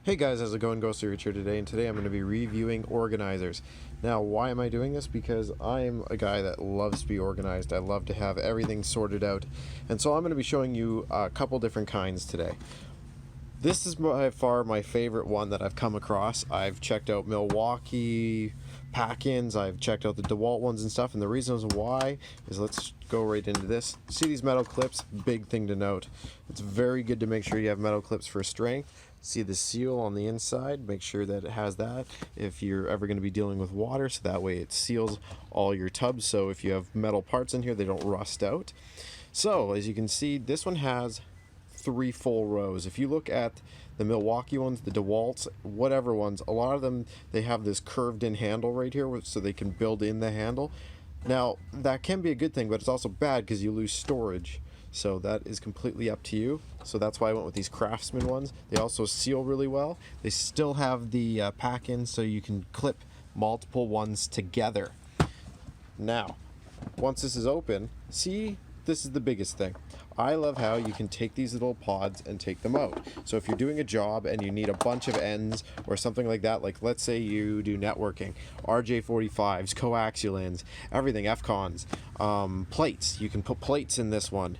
Hey guys, how's it going? Ghost here today, and today I'm going to be reviewing organizers. Now, why am I doing this? Because I'm a guy that loves to be organized. I love to have everything sorted out, and so I'm going to be showing you a couple different kinds today. This is by far my favorite one that I've come across. I've checked out Milwaukee pack-ins, I've checked out the DeWalt ones and stuff, and the reasons why is, let's go right into this. See these metal clips? Big thing to note. It's very good to make sure you have metal clips for strength. See the seal on the inside, make sure that it has that if you're ever going to be dealing with water, so that way it seals all your tubs, so if you have metal parts in here they don't rust out. So as you can see, this one has 3 full rows. If you look at the Milwaukee ones, the DeWalt's, whatever ones, a lot of them, they have this curved in handle right here so they can build in the handle. Now that can be a good thing, but it's also bad because you lose storage. So that is completely up to you. So that's why I went with these Craftsman ones. They also seal really well. They still have the pack-in, so you can clip multiple ones together. Now, once this is open, see, this is the biggest thing. I love how you can take these little pods and take them out. So if you're doing a job and you need a bunch of ends or something like that, like let's say you do networking, RJ45s, coaxial ends, everything, FCONs, plates. You can put plates in this one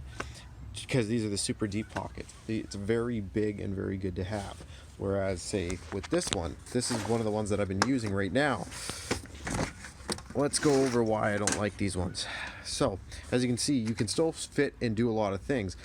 because these are the super deep pockets. It's very big and very good to have. Whereas, say, with this one, this is one of the ones that I've been using right now. Let's go over why I don't like these ones. So, as you can see, you can still fit and do a lot of things,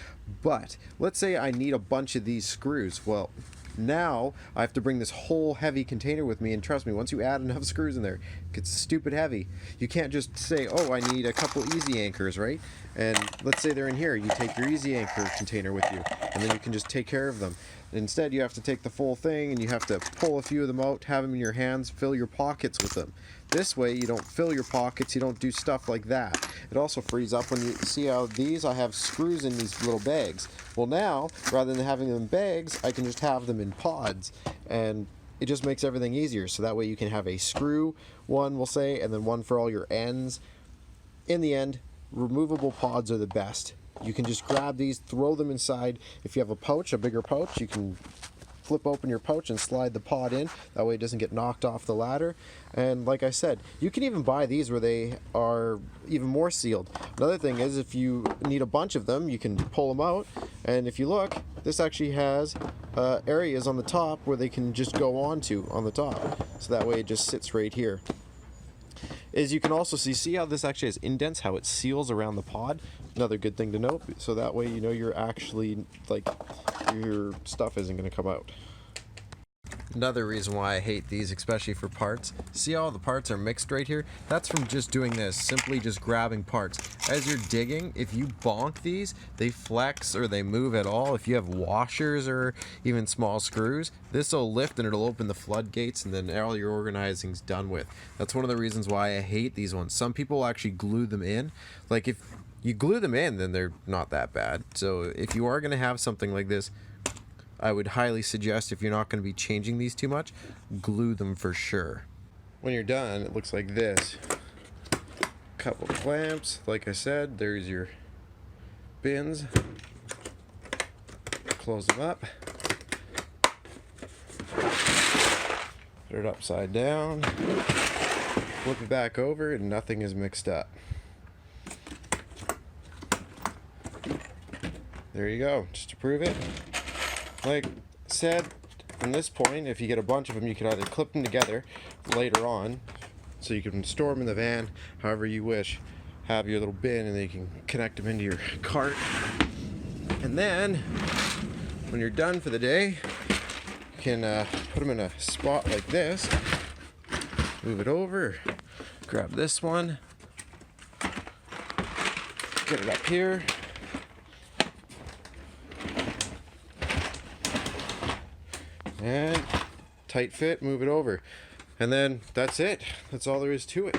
but let's say I need a bunch of these screws. Well, now I have to bring this whole heavy container with me, and trust me, once you add enough screws in there, it gets stupid heavy. You can't just say, oh, I need a couple easy anchors, right? And let's say they're in here, you take your easy anchor container with you, and then you can just take care of them. Instead, you have to take the full thing and you have to pull a few of them out, have them in your hands, fill your pockets with them. This way, you don't fill your pockets, you don't do stuff like that. It also frees up when you see how these, I have screws in these little bags. Well now, rather than having them in bags, I can just have them in pods, and it just makes everything easier. So that way you can have a screw one, we'll say, and then one for all your ends. In the end, removable pods are the best. You can just grab these, throw them inside. If you have a pouch, a bigger pouch, you can flip open your pouch and slide the pod in. That way it doesn't get knocked off the ladder. And like I said, you can even buy these where they are even more sealed. Another thing is, if you need a bunch of them, you can pull them out. And if you look, this actually has areas on the top where they can just go onto on the top. So that way it just sits right here. Is you can also see how this actually has indents, how it seals around the pod. Another good thing to note, so that way you know you're actually, like, your stuff isn't going to come out. Another reason why I hate these, especially for parts, see how all the parts are mixed right here? That's from just doing this, simply just grabbing parts. As you're digging, if you bonk these, they flex or they move at all. If you have washers or even small screws, this will lift and it'll open the floodgates, and then all your organizing's done with. That's one of the reasons why I hate these ones. Some people actually glue them in. Like, if you glue them in, then they're not that bad. So if you are going to have something like this, I would highly suggest, if you're not going to be changing these too much, glue them for sure. When you're done, it looks like this. Couple clamps, like I said, there's your bins. Close them up. Put it upside down. Flip it back over and nothing is mixed up. There you go, just to prove it. Like I said, from this point, if you get a bunch of them, you can either clip them together later on, so you can store them in the van however you wish. Have your little bin, and then you can connect them into your cart. And then, when you're done for the day, you can put them in a spot like this. Move it over, grab this one, get it up here. And tight fit, move it over. And then that's it. That's all there is to it.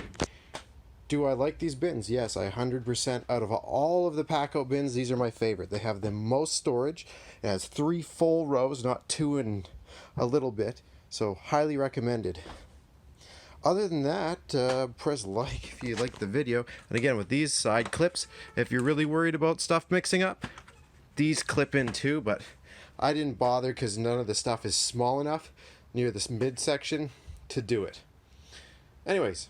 Do I like these bins? Yes, I 100%. Out of all of the pack-out bins, these are my favorite. They have the most storage. It has 3 full rows, not 2 and a little bit. So highly recommended. Other than that, press like if you liked the video. And again, with these side clips, if you're really worried about stuff mixing up, these clip in too, but I didn't bother because none of the stuff is small enough near this midsection to do it. Anyways,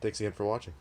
thanks again for watching.